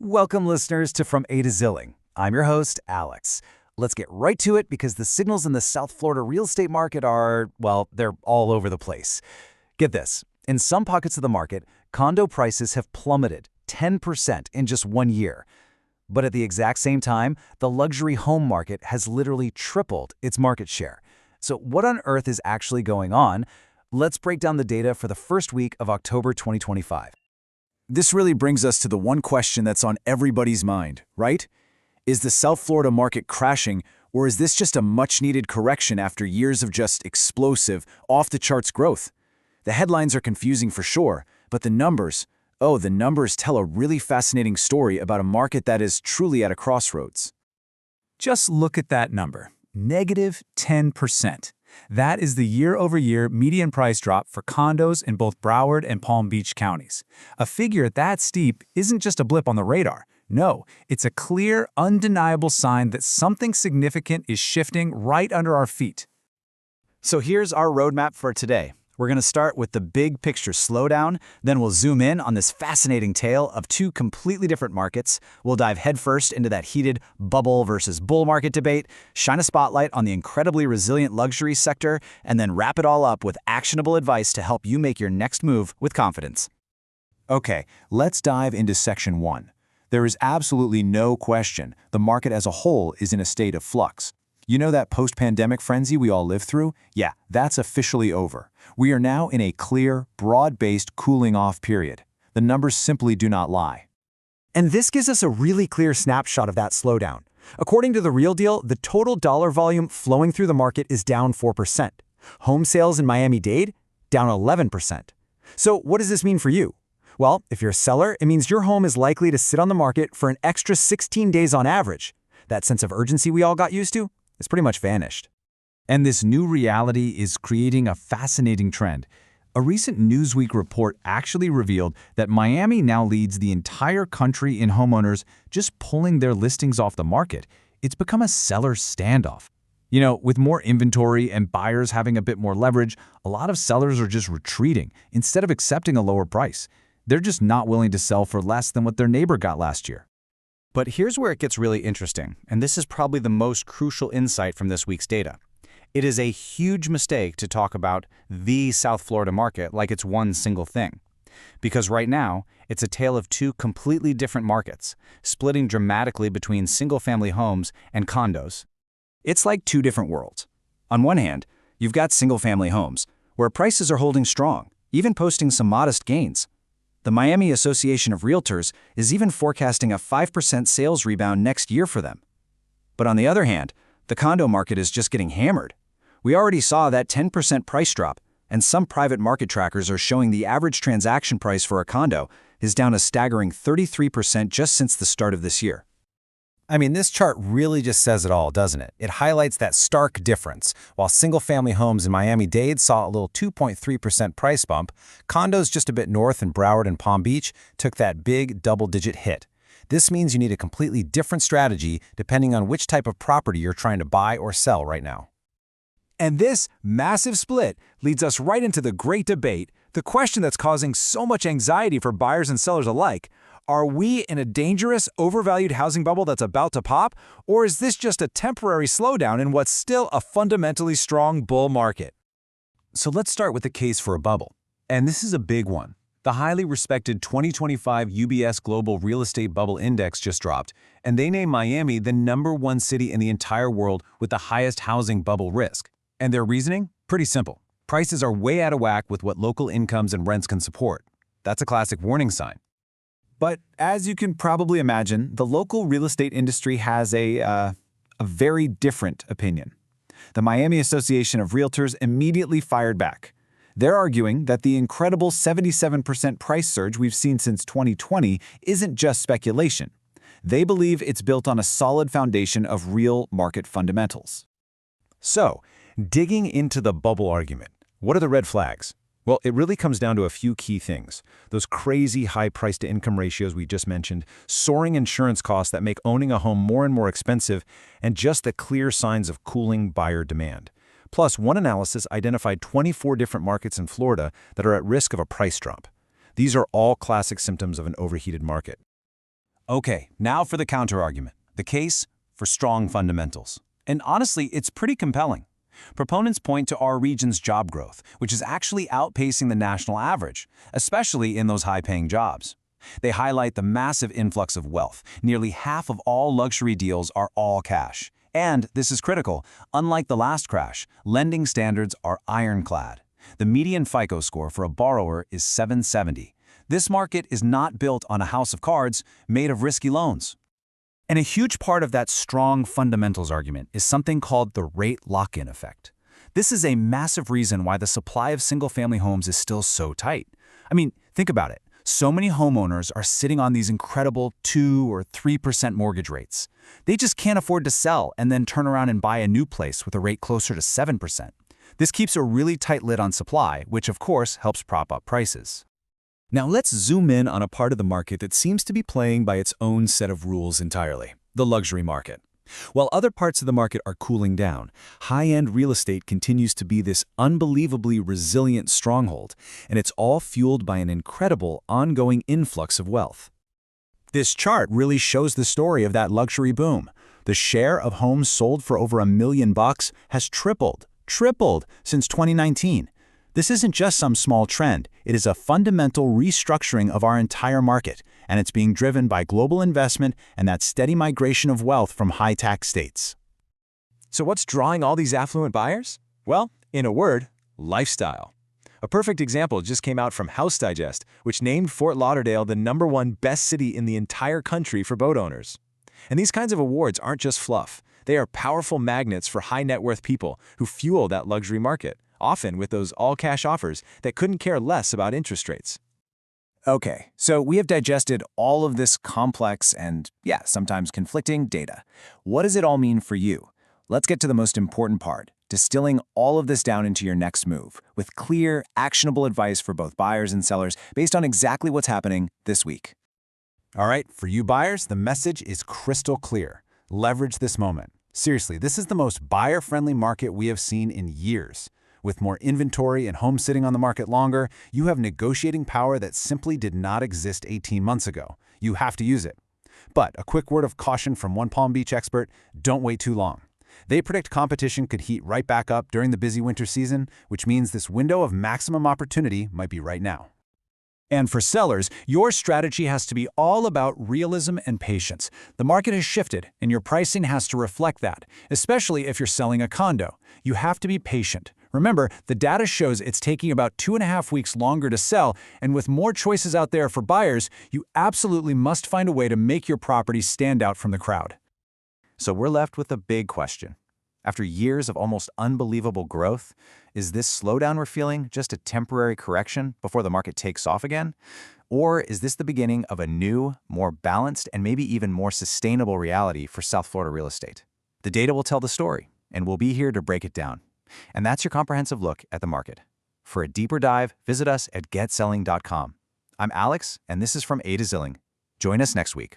Welcome, listeners, to From A to Zilling. I'm your host, Alex. Let's get right to it because the signals in the South Florida real estate market are, well, they're all over the place. Get this. In some pockets of the market, condo prices have plummeted 10% in just 1 year. But at the exact same time, the luxury home market has literally tripled its market share. So what on earth is actually going on? Let's break down the data for the first week of October 2025. This really brings us to the one question that's on everybody's mind, right? Is the South Florida market crashing, or is this just a much-needed correction after years of just explosive, off-the-charts growth? The headlines are confusing for sure, but the numbers tell a really fascinating story about a market that is truly at a crossroads. Just look at that number, -10%. That is the year-over-year median price drop for condos in both Broward and Palm Beach counties. A figure that steep isn't just a blip on the radar. No, it's a clear, undeniable sign that something significant is shifting right under our feet. So here's our roadmap for today. We're going to start with the big picture slowdown, then we'll zoom in on this fascinating tale of two completely different markets. We'll dive headfirst into that heated bubble versus bull market debate, shine a spotlight on the incredibly resilient luxury sector, and then wrap it all up with actionable advice to help you make your next move with confidence. Okay, let's dive into Section 1. There is absolutely no question the market as a whole is in a state of flux. You know that post-pandemic frenzy we all lived through? Yeah, that's officially over. We are now in a clear, broad-based cooling-off period. The numbers simply do not lie. And this gives us a really clear snapshot of that slowdown. According to The Real Deal, the total dollar volume flowing through the market is down 4%. Home sales in Miami-Dade, down 11%. So what does this mean for you? Well, if you're a seller, it means your home is likely to sit on the market for an extra 16 days on average. That sense of urgency we all got used to? It's pretty much vanished. And this new reality is creating a fascinating trend. A recent Newsweek report actually revealed that Miami now leads the entire country in homeowners just pulling their listings off the market. It's become a seller standoff. You know, with more inventory and buyers having a bit more leverage, a lot of sellers are just retreating instead of accepting a lower price. They're just not willing to sell for less than what their neighbor got last year. But here's where it gets really interesting, and this is probably the most crucial insight from this week's data. It is a huge mistake to talk about the South Florida market like it's one single thing. Because right now, it's a tale of two completely different markets, splitting dramatically between single-family homes and condos. It's like two different worlds. On one hand, you've got single-family homes, where prices are holding strong, even posting some modest gains. The Miami Association of Realtors is even forecasting a 5% sales rebound next year for them. But on the other hand, the condo market is just getting hammered. We already saw that 10% price drop, and some private market trackers are showing the average transaction price for a condo is down a staggering 33% just since the start of this year. I mean, this chart really just says it all, doesn't it? It highlights that stark difference. While single-family homes in Miami-Dade saw a little 2.3% price bump, condos just a bit north in Broward and Palm Beach took that big double-digit hit. This means you need a completely different strategy depending on which type of property you're trying to buy or sell right now. And this massive split leads us right into the great debate, the question that's causing so much anxiety for buyers and sellers alike. Are we in a dangerous, overvalued housing bubble that's about to pop, or is this just a temporary slowdown in what's still a fundamentally strong bull market? So let's start with the case for a bubble. And this is a big one. The highly respected 2025 UBS Global Real Estate Bubble Index just dropped, and they named Miami the #1 city in the entire world with the highest housing bubble risk. And their reasoning? Pretty simple. Prices are way out of whack with what local incomes and rents can support. That's a classic warning sign. But as you can probably imagine, the local real estate industry has a very different opinion. The Miami Association of Realtors immediately fired back. They're arguing that the incredible 77% price surge we've seen since 2020 isn't just speculation. They believe it's built on a solid foundation of real market fundamentals. So, digging into the bubble argument, what are the red flags? Well, it really comes down to a few key things. Those crazy high price-to-income ratios we just mentioned, soaring insurance costs that make owning a home more and more expensive, and just the clear signs of cooling buyer demand. Plus, one analysis identified 24 different markets in Florida that are at risk of a price drop. These are all classic symptoms of an overheated market. Okay, now for the counterargument, the case for strong fundamentals. And honestly, it's pretty compelling. Proponents point to our region's job growth, which is actually outpacing the national average, especially in those high-paying jobs. They highlight the massive influx of wealth. Nearly half of all luxury deals are all cash. And, this is critical, unlike the last crash, lending standards are ironclad. The median FICO score for a borrower is 770. This market is not built on a house of cards made of risky loans. And a huge part of that strong fundamentals argument is something called the rate lock-in effect. This is a massive reason why the supply of single-family homes is still so tight. I mean, think about it. So many homeowners are sitting on these incredible 2 or 3% mortgage rates. They just can't afford to sell and then turn around and buy a new place with a rate closer to 7%. This keeps a really tight lid on supply, which of course helps prop up prices. Now let's zoom in on a part of the market that seems to be playing by its own set of rules entirely, the luxury market. While other parts of the market are cooling down, high-end real estate continues to be this unbelievably resilient stronghold, and it's all fueled by an incredible ongoing influx of wealth. This chart really shows the story of that luxury boom. The share of homes sold for over $1 million has tripled since 2019. This isn't just some small trend, it is a fundamental restructuring of our entire market, and it's being driven by global investment and that steady migration of wealth from high-tax states. So what's drawing all these affluent buyers? Well, in a word, lifestyle. A perfect example just came out from House Digest, which named Fort Lauderdale the #1 best city in the entire country for boat owners. And these kinds of awards aren't just fluff. They are powerful magnets for high-net-worth people who fuel that luxury market, often with those all-cash offers that couldn't care less about interest rates. Okay, so we have digested all of this complex and, yeah, sometimes conflicting data. What does it all mean for you? Let's get to the most important part, distilling all of this down into your next move, with clear, actionable advice for both buyers and sellers based on exactly what's happening this week. All right, for you buyers, the message is crystal clear. Leverage this moment. Seriously, this is the most buyer-friendly market we have seen in years. With more inventory and homes sitting on the market longer, you have negotiating power that simply did not exist 18 months ago. You have to use it. But a quick word of caution from one Palm Beach expert, don't wait too long. They predict competition could heat right back up during the busy winter season, which means this window of maximum opportunity might be right now. And for sellers, your strategy has to be all about realism and patience. The market has shifted, and your pricing has to reflect that, especially if you're selling a condo. You have to be patient. Remember, the data shows it's taking about 2.5 weeks longer to sell, and with more choices out there for buyers, you absolutely must find a way to make your property stand out from the crowd. So we're left with a big question. After years of almost unbelievable growth, is this slowdown we're feeling just a temporary correction before the market takes off again? Or is this the beginning of a new, more balanced, and maybe even more sustainable reality for South Florida real estate? The data will tell the story, and we'll be here to break it down. And that's your comprehensive look at the market. For a deeper dive, visit us at GetZelling.com. I'm Alex, and this is From A to Zilling. Join us next week.